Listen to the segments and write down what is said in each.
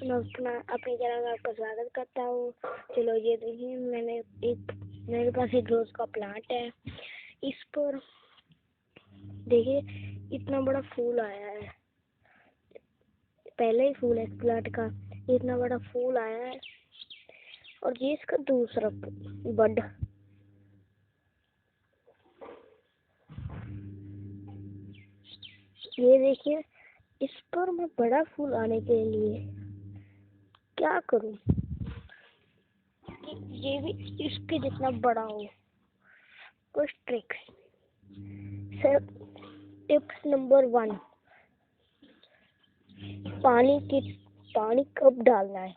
मैं अपने चैनल में आपका स्वागत करता हूँ। चलो ये देखिए, मेरे पास एक रोज का प्लांट है। इस पर देखिए इतना बड़ा फूल आया है। पहले ही फूल है इस प्लांट का, इतना बड़ा फूल आया है। और ये इसका दूसरा बड। ये देखिए, इस पर मैं बड़ा फूल आने के लिए क्या करूं कि ये भी इसके जितना बड़ा हो। कुछ ट्रिक्स। सर, टिप्स नंबर 1, पानी कब डालना है।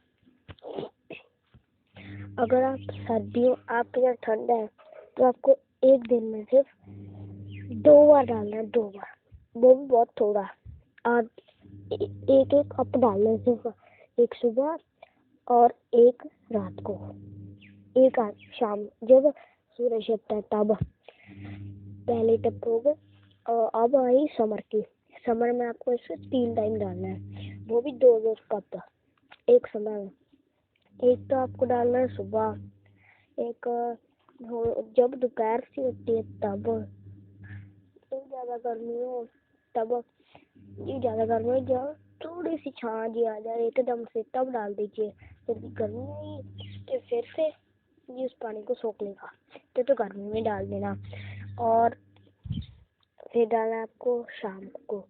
अगर आप सर्दियों आपके यहाँ ठंड है तो आपको एक दिन में सिर्फ 2 बार डालना है, 2 बार, वो भी बहुत थोड़ा। और एक कप डालना है, सिर्फ एक सुबह और एक रात को, एक शाम जब सूरज छिपता है तब। पहले टिप हो गई। और अब आई समर में आपको इसे 3 टाइम डालना है, वो भी 2 कप एक समय में। एक तो आपको डालना है सुबह, एक जब दोपहर सी होती है तब, ज्यादा गर्मी हो तब, ज्यादा गर्मी जब थोड़ी सी छां जी आ जाए एकदम से तब डाल दीजिए। यदि गर्मी आई तो फिर से ये उस पानी को सोख लेगा, तो गर्मी में डाल देना। और फिर डालना आपको शाम को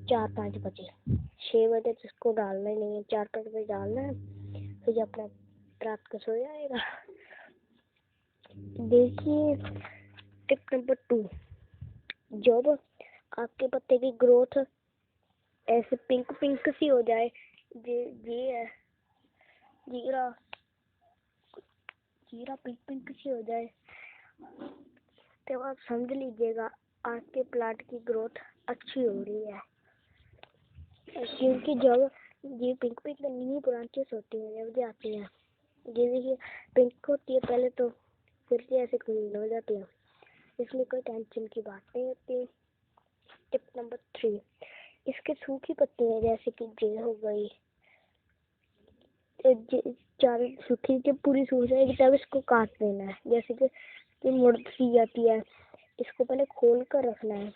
4-5 बजे। 6 बजे तो इसको डालना ही नहीं है, 4-5 बजे डालना है। फिर जब अपना रात को सो जाएगा। देखिए टिप नंबर 2, जब आपके पत्ते की ग्रोथ ऐसे पिंक सी हो जाए, ये है जीरा पिंक सी हो जाए, तो आप समझ लीजिएगा आपके प्लांट की ग्रोथ अच्छी हो रही है। क्योंकि जब ये पिंक न्यू ब्रांचेस होती हैं, जब आती हैं, ये देखिए पिंक होती है पहले, तो फिर से ऐसे ग्रीन हो जाती है, इसलिए कोई टेंशन की बात नहीं होती। टिप नंबर 3, इसके सूखी पत्तियां जैसे कि जे हो गई, सूखी जब पूरी सूख जाएगी तब इसको काट देना है। जैसे कि मुड़ सी जाती है, इसको पहले खोल कर रखना है,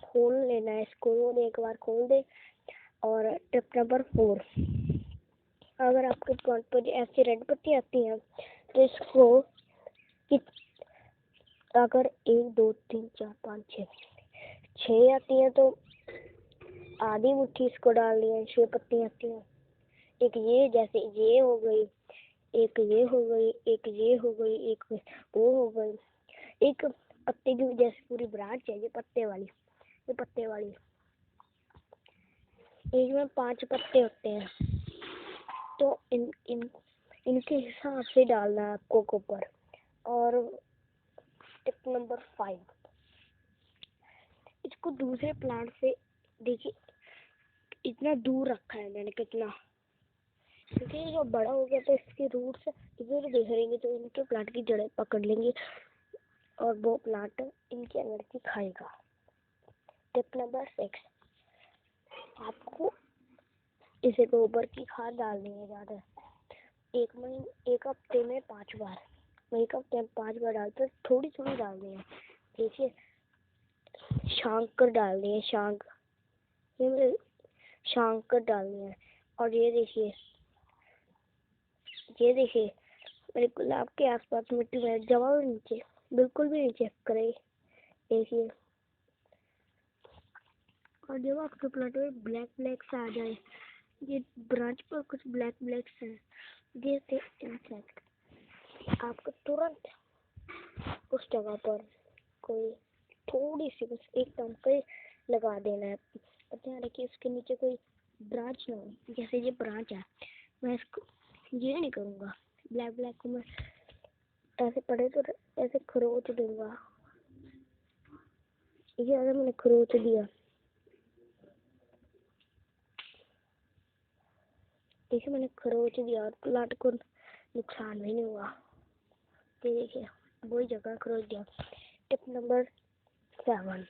खोल लेना है इसको, और एक बार खोल दे। और टिप नंबर 4, अगर आपके प्लांट पर ऐसी रेड पत्ती आती है तो इसको अगर 1 2 3 4 5 6 आती है तो आधी मुट्ठी इसको डालनी है। 6 पत्ती आती है, एक ये जैसे ये हो गई, एक ये हो गई, एक ये हो गई, एक वो हो गई, एक पत्ते की जैसे पूरी ब्रांच है, ये पत्ते वाली, एक में 5 पत्ते होते हैं, तो इनके हिसाब से डालना है आपको ऊपर। और टिप नंबर 5, इसको दूसरे प्लांट से देखिए इतना दूर रखा है मैंने, कितना, क्योंकि जो बड़ा हो गया तो इसके रूट्स इधर बिखरेंगे तो इनके प्लांट की जड़ें पकड़ लेंगी और वो प्लांट इनके अंदर की खाएगा। टिप नंबर 6, आपको इसे गोबर की खाद डालनी है ज़्यादा। एक हफ्ते में 5 बार, डालते थोड़ी डालनी है। देखिए शांग कर डालनी है, शांग कर डालनी है। और ये देखिए मेरे गुलाब के आसपास मिट्टी में जमा भी नीचे, बिल्कुल भी नहीं चेक करे। देखिए, और जब आपके प्लांट में ब्लैक सा आ जाए, ये ब्रांच पर कुछ ब्लैक है, ये थे इंसेक्ट, आपको तुरंत उस जगह पर कोई थोड़ी सी बस एक टंकी लगा देना है। ध्यान रखिए उसके नीचे कोई ब्रांच ना हो। जैसे ये ब्रांच है, मैं इसको ये नहीं करूँगा, ब्लैक को मैं ऐसे पड़े तो ऐसे खरोच दूंगा। ये अगर मैंने खरोच दिया, देखिए मैंने खरोच दिया और प्लांट को नुकसान भी नहीं हुआ। देखिए वही जगह खरोच दिया। टिप नंबर 7,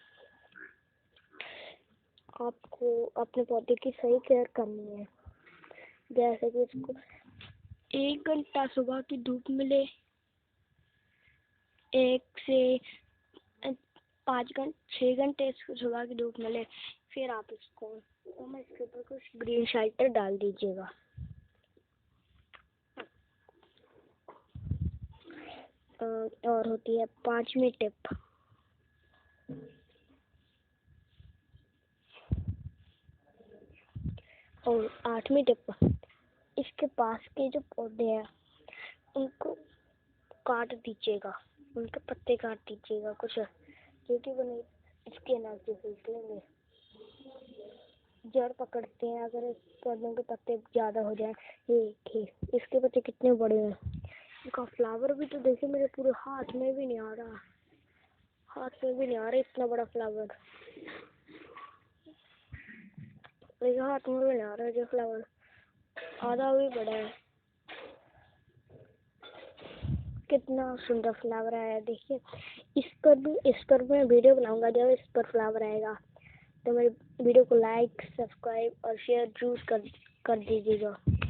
आपको अपने पौधे की सही केयर करनी है, जैसे कि इसको 1 घंटा सुबह की धूप मिले, 1 से 6 घंटे सुबह की धूप मिले, फिर आप इसको इसके ऊपर कुछ ग्रीन शेल्टर डाल दीजिएगा। और होती है 5वीं टिप, और 8वीं टिप, इसके पास के जो पौधे हैं उनको काट दीजिएगा, उनके पत्ते काट दीजिएगा कुछ, क्योंकि वो नहीं इसके एनर्जी निकलेंगे, जड़ पकड़ते हैं। अगर इस पौधों के पत्ते ज़्यादा हो जाए, ये इसके पत्ते कितने बड़े हैं, इनका फ्लावर भी तो देखिए, मेरे पूरे हाथ में भी नहीं आ रहा, इतना बड़ा फ्लावर मेरे हाथ में भी नहीं आ रहा है, जो फ्लावर आधा भी बड़ा है। कितना सुंदर फ्लावर आया देखिए। इस पर मैं वीडियो बनाऊंगा, जब इस पर फ्लावर आएगा तो मेरे वीडियो को लाइक, सब्सक्राइब और शेयर जरूर कर दीजिएगा।